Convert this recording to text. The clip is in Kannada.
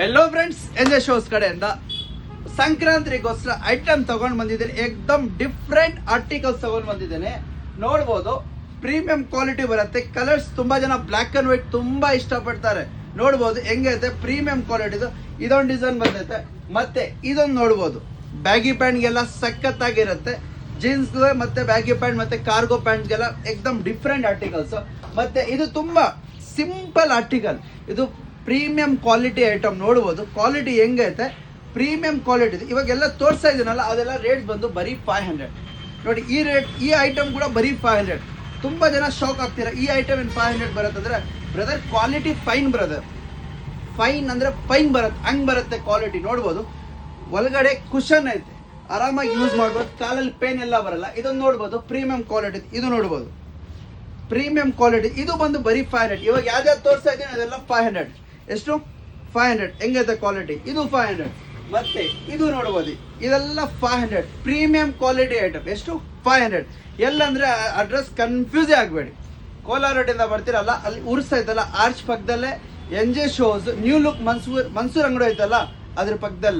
ಹೆಲೋ ಫ್ರೆಂಡ್ಸ್, ಎಂಜಾಯ್ ಶೋಸ್ ಕಡೆಯಿಂದ ಸಂಕ್ರಾಂತಿಗೋಸ್ಕರ ಐಟಮ್ ತಗೊಂಡು ಬಂದಿದ್ದೇನೆ. ಏಕ್ದಮ್ ಡಿಫ್ರೆಂಟ್ ಆರ್ಟಿಕಲ್ಸ್ ತಗೊಂಡು ಬಂದಿದ್ದೇನೆ. ನೋಡ್ಬೋದು, ಪ್ರೀಮಿಯಂ ಕ್ವಾಲಿಟಿ ಬರುತ್ತೆ. ಕಲರ್ಸ್ ತುಂಬಾ ಜನ ಬ್ಲ್ಯಾಕ್ ಅಂಡ್ ವೈಟ್ ತುಂಬಾ ಇಷ್ಟಪಡ್ತಾರೆ. ನೋಡ್ಬೋದು ಹೆಂಗೈತೆ ಪ್ರೀಮಿಯಂ ಕ್ವಾಲಿಟಿದು. ಇದೊಂದು ಡಿಸೈನ್ ಬಂದೈತೆ, ಮತ್ತೆ ಇದೊಂದು ನೋಡ್ಬೋದು ಬ್ಯಾಗಿ ಪ್ಯಾಂಟ್ಗೆಲ್ಲ ಸಖತ್ತಾಗಿರುತ್ತೆ. ಜೀನ್ಸ್ ಮತ್ತೆ ಬ್ಯಾಗಿ ಪ್ಯಾಂಟ್ ಮತ್ತೆ ಕಾರ್ಗೋ ಪ್ಯಾಂಟ್ಗೆಲ್ಲ ಏಕ್ದಮ್ ಡಿಫ್ರೆಂಟ್ ಆರ್ಟಿಕಲ್ಸ್. ಮತ್ತೆ ಇದು ತುಂಬಾ ಸಿಂಪಲ್ ಆರ್ಟಿಕಲ್. ಇದು ಪ್ರೀಮಿಯಂ ಕ್ವಾಲಿಟಿ ಐಟಮ್. ನೋಡ್ಬೋದು ಕ್ವಾಲಿಟಿ ಹೆಂಗೈತೆ, ಪ್ರೀಮಿಯಂ ಕ್ವಾಲಿಟಿ. ಇವಾಗೆಲ್ಲ ತೋರಿಸ್ತಾ ಇದೀನಲ್ಲ, ಅದೆಲ್ಲ ರೇಟ್ ಬಂದು ಬರೀ 500. ನೋಡಿ ಈ ರೇಟ್, ಈ ಐಟಮ್ ಕೂಡ ಬರೀ 500. ತುಂಬಾ ಜನ ಶಾಕ್ ಆಗ್ತೀರಾ, ಈ ಐಟಮ್ ಏನು 500 ಬರುತ್ತೆ ಅಂದ್ರೆ. Brother, quality fine brother, fine ಅಂದ್ರೆ ಫೈನ್ ಬರುತ್ತೆ, ಹಂಗ್ ಬರುತ್ತೆ ಕ್ವಾಲಿಟಿ. ನೋಡ್ಬೋದು ಒಳಗಡೆ ಕುಷನ್ ಐತೆ, ಆರಾಮಾಗಿ ಯೂಸ್ ಮಾಡ್ಬೋದು, ಕಾಲಲ್ಲಿ ಪೇನ್ ಎಲ್ಲ ಬರಲ್ಲ. ಇದೊಂದು ನೋಡ್ಬೋದು ಪ್ರೀಮಿಯಂ ಕ್ವಾಲಿಟಿ. ಇದು ನೋಡ್ಬೋದು ಪ್ರೀಮಿಯಂ ಕ್ವಾಲಿಟಿ. ಇದು ಬಂದು ಬರೀ 500. ಇವಾಗ ಯಾವ್ದಾವ್ದು ತೋರಿಸ್ತಾ ಇದ್ದೀನಿ ಅದೆಲ್ಲ 500. ಎಷ್ಟು? 500. ಹೆಂಗೈತೆ ಕ್ವಾಲಿಟಿ? ಇದು 500. ಮತ್ತೆ ಇದು ನೋಡ್ಬೋದು, ಇದೆಲ್ಲ 500 ಪ್ರೀಮಿಯಂ ಕ್ವಾಲಿಟಿ ಐಟಮ್. ಎಷ್ಟು? 500. ಎಲ್ಲಂದ್ರೆ ಅಡ್ರೆಸ್ ಕನ್ಫ್ಯೂಸೇ ಆಗಬೇಡಿ. ಕೋಲಾರದಿಂದ ಬರ್ತೀರಲ್ಲ, ಅಲ್ಲಿ ಉರ್ಸ್ತಾ ಇದ್ದಲ್ಲ ಆರ್ಚ್ ಪಕ್ಕದಲ್ಲೇ MJ shoes new look Mansoor ಅಂಗಡಿ ಐತಲ್ಲ, ಅದ್ರ ಪಕ್ಕದಲ್ಲೇ.